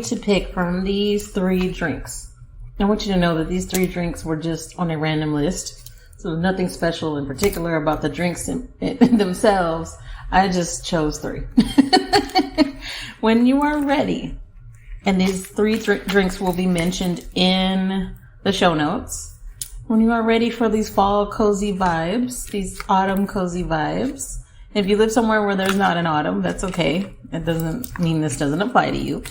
to pick from these 3 drinks. I want you to know that these 3 drinks were just on a random list. So nothing special in particular about the drinks in themselves. I just chose 3. When you are ready, and these 3 drinks will be mentioned in the show notes. When you are ready for these fall cozy vibes, these autumn cozy vibes. If you live somewhere where there's not an autumn, that's okay. It doesn't mean this doesn't apply to you.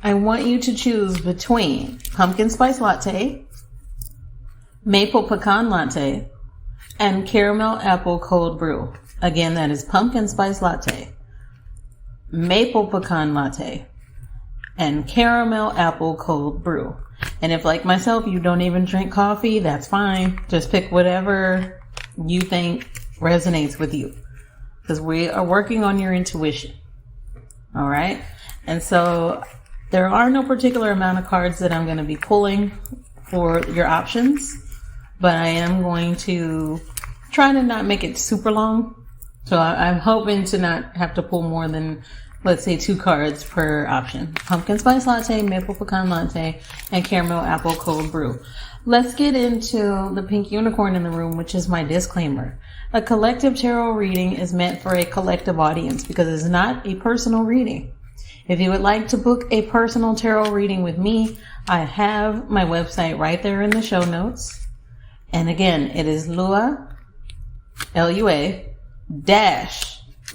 I want you to choose between pumpkin spice latte, maple pecan latte, and caramel apple cold brew. Again, that is pumpkin spice latte, maple pecan latte, and caramel apple cold brew. And if, like myself, you don't even drink coffee, that's fine. Just pick whatever you think resonates with you, because we are working on your intuition. All right. And so there are no particular amount of cards that I'm going to be pulling for your options, but I am going to try to not make it super long. So I'm hoping to not have to pull more than, let's say, 2 cards per option. Pumpkin spice latte, maple pecan latte, and caramel apple cold brew. Let's get into the pink unicorn in the room, which is my disclaimer. A collective tarot reading is meant for a collective audience because it's not a personal reading. If you would like to book a personal tarot reading with me, I have my website right there in the show notes. And again, it is Lua, Lua,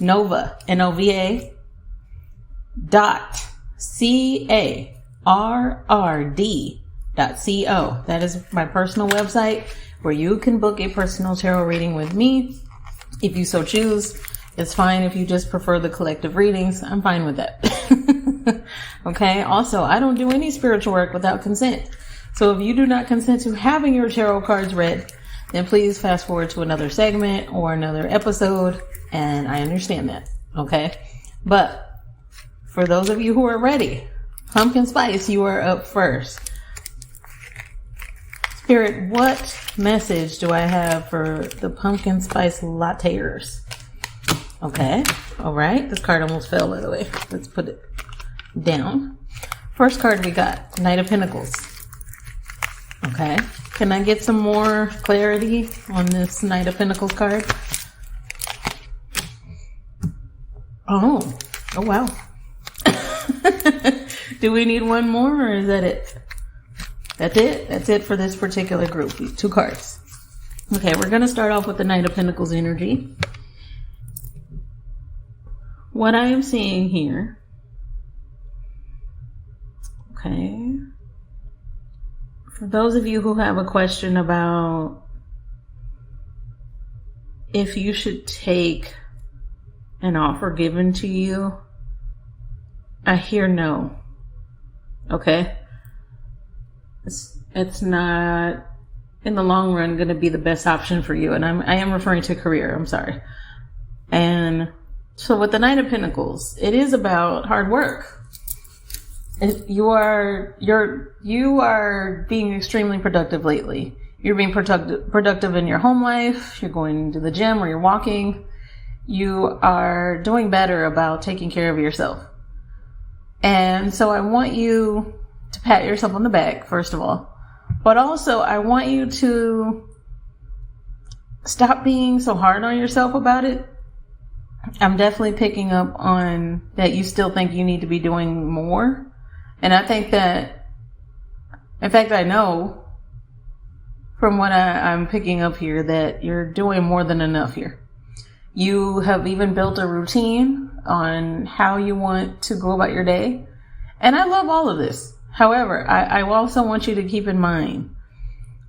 Nova, Nova, CARRD.co. That is my personal website where you can book a personal tarot reading with me. If you so choose, it's fine if you just prefer the collective readings. I'm fine with that. Okay. Also, I don't do any spiritual work without consent. So if you do not consent to having your tarot cards read, then please fast forward to another segment or another episode. And I understand that. Okay. But for those of you who are ready, pumpkin spice, you are up first. Spirit, what message do I have for the pumpkin spice latteers? Okay. All right. This card almost fell, by the way. Let's put it down. First card we got, Knight of Pentacles. Okay. Can I get some more clarity on this Knight of Pentacles card? Oh wow. Do we need one more, or is that it? That's it? That's it for this particular group. 2 cards. Okay, we're going to start off with the Knight of Pentacles energy. What I am seeing here. Okay. For those of you who have a question about if you should take an offer given to you, I hear no. Okay? It's not in the long run going to be the best option for you. And I am referring to career. I'm sorry. And so with the Knight of Pentacles, it is about hard work. You are being extremely productive lately. You're being productive in your home life. You're going to the gym or you're walking. You are doing better about taking care of yourself. And so I want you to pat yourself on the back, first of all. But also, I want you to stop being so hard on yourself about it. I'm definitely picking up on that you still think you need to be doing more. And I think that, in fact, I know from what I'm picking up here that you're doing more than enough here. You have even built a routine on how you want to go about your day. And I love all of this. However, I also want you to keep in mind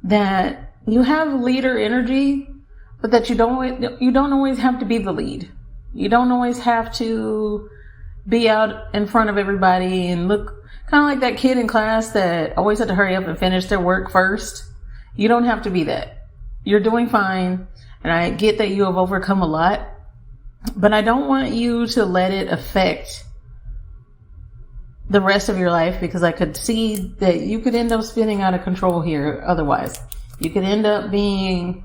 that you have leader energy, but that you don't always have to be the lead. You don't always have to be out in front of everybody and look kind of like that kid in class that always had to hurry up and finish their work first. You don't have to be that. You're doing fine. And I get that you have overcome a lot, but I don't want you to let it affect the rest of your life, because I could see that you could end up spinning out of control here otherwise. You could end up being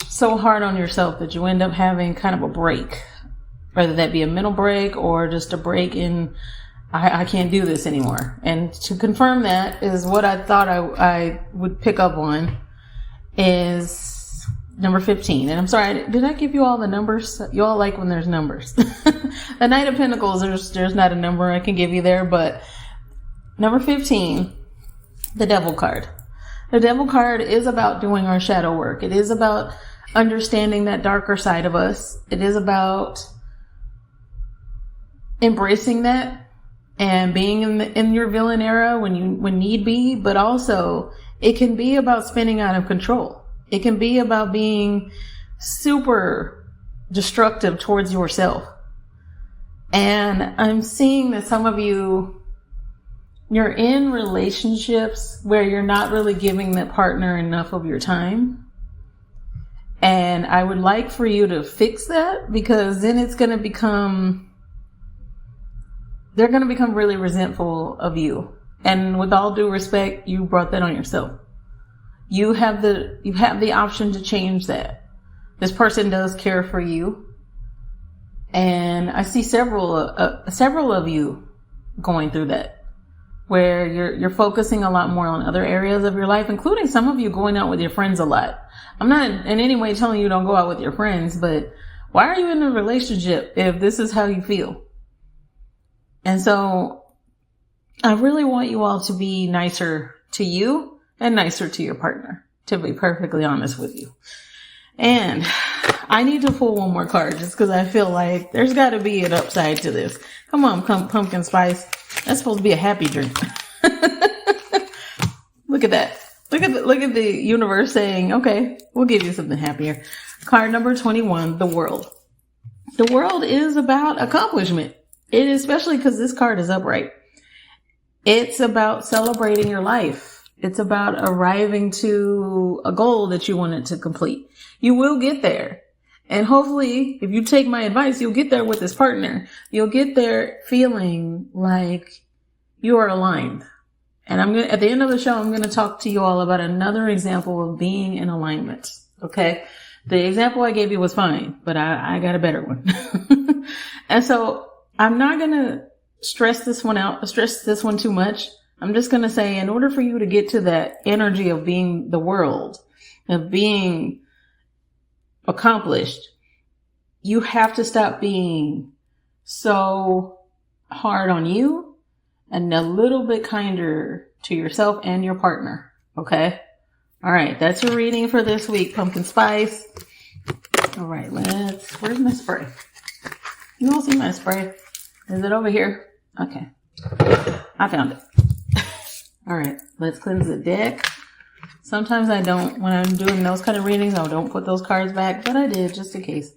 so hard on yourself that you end up having kind of a break, whether that be a mental break or just a break in I can't do this anymore. And to confirm that is what I thought I would pick up on is number 15. And I'm sorry, did I give you all the numbers? You all like when there's numbers. The Knight of Pentacles, there's not a number I can give you there, but number 15, the Devil card. The Devil card is about doing our shadow work. It is about understanding that darker side of us. It is about embracing that and being in your villain era when need be, but also it can be about spinning out of control. It can be about being super destructive towards yourself. And I'm seeing that some of you're in relationships where you're not really giving that partner enough of your time. And I would like for you to fix that, because then they're going to become really resentful of you. And with all due respect, you brought that on yourself. You have the option to change that. This person does care for you. And I see several of you going through that, where you're focusing a lot more on other areas of your life, including some of you going out with your friends a lot. I'm not in any way telling you don't go out with your friends, but why are you in a relationship if this is how you feel? And so I really want you all to be nicer to you and nicer to your partner, to be perfectly honest with you. And I need to pull one more card just because I feel like there's got to be an upside to this. Come on, pumpkin spice. That's supposed to be a happy drink. Look at that. Look at the universe saying, okay, we'll give you something happier. Card number 21, the world. The world is about accomplishment. It is, especially because this card is upright. It's about celebrating your life. It's about arriving to a goal that you wanted to complete. You will get there. And hopefully, if you take my advice, you'll get there with this partner. You'll get there feeling like you are aligned. And at the end of the show, I'm going to talk to you all about another example of being in alignment. Okay. The example I gave you was fine, but I got a better one. And so I'm not going to stress this one too much. I'm just going to say, in order for you to get to that energy of being the world, of being accomplished, you have to stop being so hard on you and a little bit kinder to yourself and your partner. Okay. All right. That's your reading for this week, pumpkin spice. All right. Where's my spray? You all see my spray? Is it over here? Okay. I found it. All right. Let's cleanse the deck. Sometimes I don't, when I'm doing those kind of readings, I don't put those cards back, but I did just in case.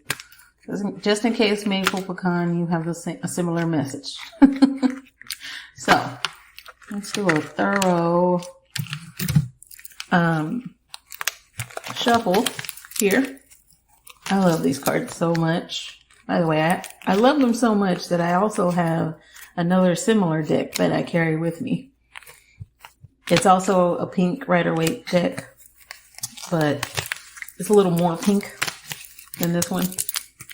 Just in case, Maple Pecan, you have a similar message. So, let's do a thorough shuffle here. I love these cards so much. By the way, I love them so much that I also have another similar deck that I carry with me. It's also a pink Rider-Waite deck, but it's a little more pink than this one.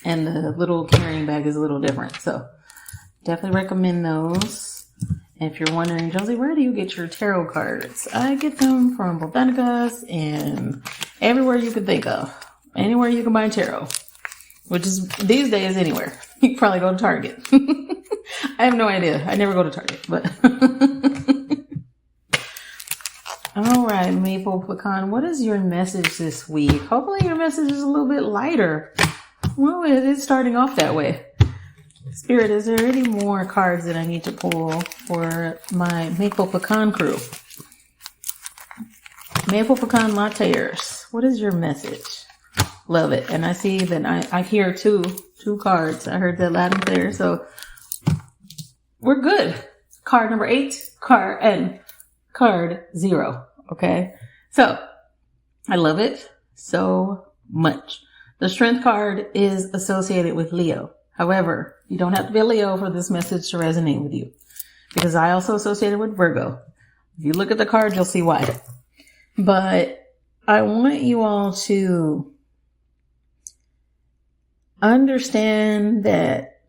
And the little carrying bag is a little different. So definitely recommend those. And if you're wondering, Josie, where do you get your tarot cards? I get them from Botanicas and everywhere you can think of. Anywhere you can buy tarot. Which is, these days, anywhere. You can probably go to Target. I have no idea. I never go to Target, but. All right, Maple Pecan, what is your message this week? Hopefully your message is a little bit lighter. Well, it is starting off that way. Spirit, is there any more cards that I need to pull for my Maple Pecan crew? Maple Pecan Latteers, what is your message? Love it. And I see that I hear two cards. I heard that loud and clear. So we're good. Card number 8, card 0. Okay. So I love it so much. The Strength card is associated with Leo. However, you don't have to be a Leo for this message to resonate with you, because I also associate it with Virgo. If you look at the card, you'll see why. But I want you all to understand that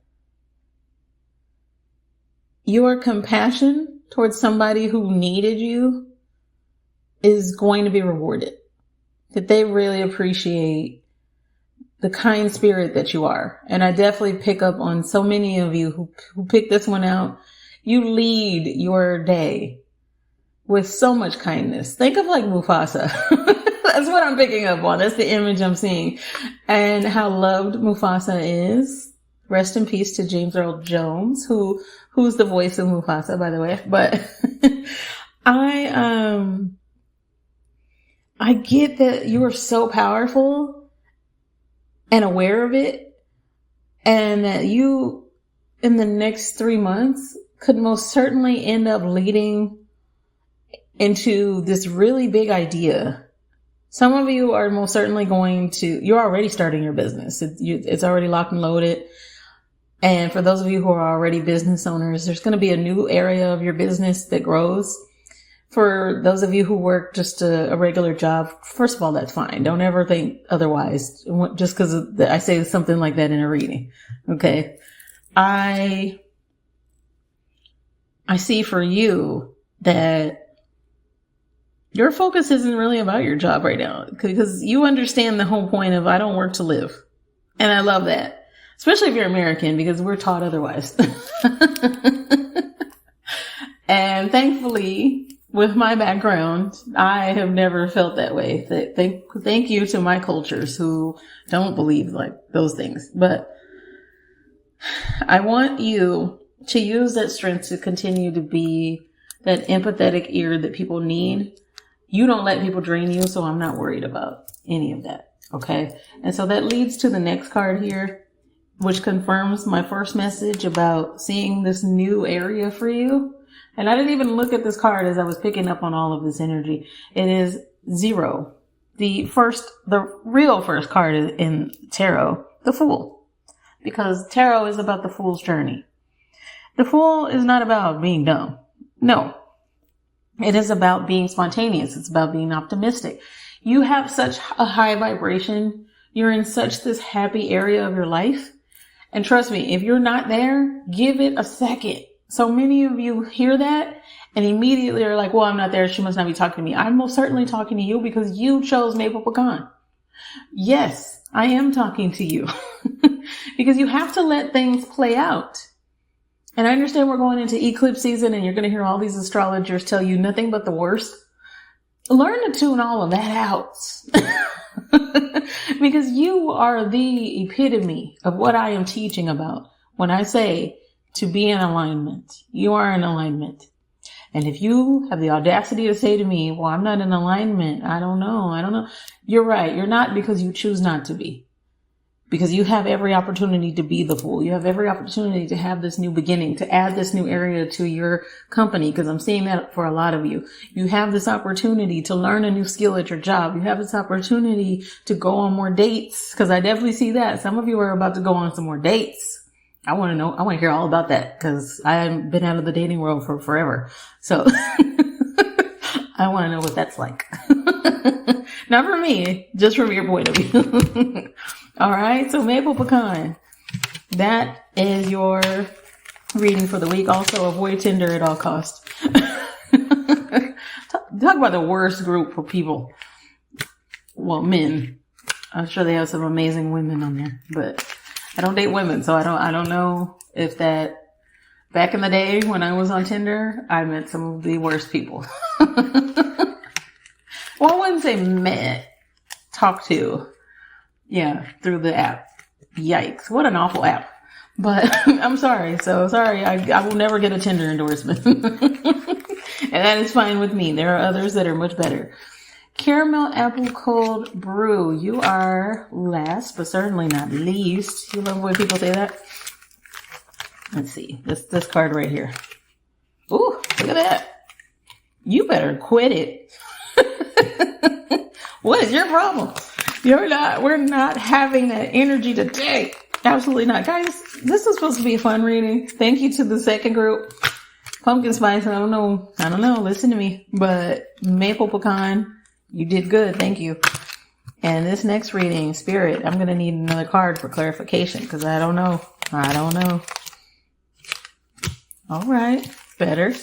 your compassion towards somebody who needed you is going to be rewarded. That they really appreciate the kind spirit that you are. And I definitely pick up on so many of you who pick this one out. You lead your day with so much kindness. Think of like Mufasa. That's what I'm picking up on. That's the image I'm seeing. And how loved Mufasa is. Rest in peace to James Earl Jones, who's the voice of Mufasa, by the way. But I get that you are so powerful and aware of it, and that you, in the next 3 months, could most certainly end up leading into this really big idea. Some of you are most certainly you're already starting your business. It's already locked and loaded. And for those of you who are already business owners, there's going to be a new area of your business that grows. For those of you who work just a regular job, first of all, that's fine. Don't ever think otherwise just because I say something like that in a reading. Okay. I see for you that your focus isn't really about your job right now, because you understand the whole point of I don't work to live. And I love that, especially if you're American, because we're taught otherwise. And thankfully, with my background, I have never felt that way. Thank you to my cultures who don't believe like those things. But I want you to use that strength to continue to be that empathetic ear that people need. You don't let people drain you, so I'm not worried about any of that. Okay. And so that leads to the next card here, which confirms my first message about seeing this new area for you. And I didn't even look at this card as I was picking up on all of this energy. It is 0. The real first card in tarot, the Fool. Because tarot is about the fool's journey. The Fool is not about being dumb. No. It is about being spontaneous. It's about being optimistic. You have such a high vibration. You're in such this happy area of your life. And trust me, if you're not there, give it a second. So many of you hear that and immediately are like, well, I'm not there. She must not be talking to me. I'm most certainly talking to you because you chose maple pecan. Yes, I am talking to you because you have to let things play out. And I understand we're going into eclipse season and you're going to hear all these astrologers tell you nothing but the worst. Learn to tune all of that out because you are the epitome of what I am teaching about when I say to be in alignment. You are in alignment. And if you have the audacity to say to me, well, I'm not in alignment. I don't know. You're right. You're not, because you choose not to be. Because you have every opportunity to be the Fool. You have every opportunity to have this new beginning, to add this new area to your company. Because I'm seeing that for a lot of you. You have this opportunity to learn a new skill at your job. You have this opportunity to go on more dates. Because I definitely see that. Some of you are about to go on some more dates. I want to know. I want to hear all about that because I haven't been out of the dating world for forever. So I want to know what that's like. Not for me, just from your point of view. All right. So maple pecan, that is your reading for the week. Also, avoid Tinder at all costs. Talk about the worst group for people. Well, men. I'm sure they have some amazing women on there, but I don't date women, so I don't know if that, back in the day when I was on Tinder, I met some of the worst people. Well, I wouldn't say met, talk to. Yeah, through the app. Yikes. What an awful app. But I'm sorry. So sorry. I will never get a Tinder endorsement. And that is fine with me. There are others that are much better. Caramel Apple Cold Brew. You are last, but certainly not least. You love when people say that? Let's see. This card right here. Ooh, look at that. You better quit it. What is your problem? We're not having that energy today. Absolutely not. Guys, this is supposed to be a fun reading. Thank you to the second group. Pumpkin spice, I don't know. Listen to me. But maple pecan. You did good. Thank you. And this next reading, Spirit, I'm going to need another card for clarification because I don't know. All right. Better.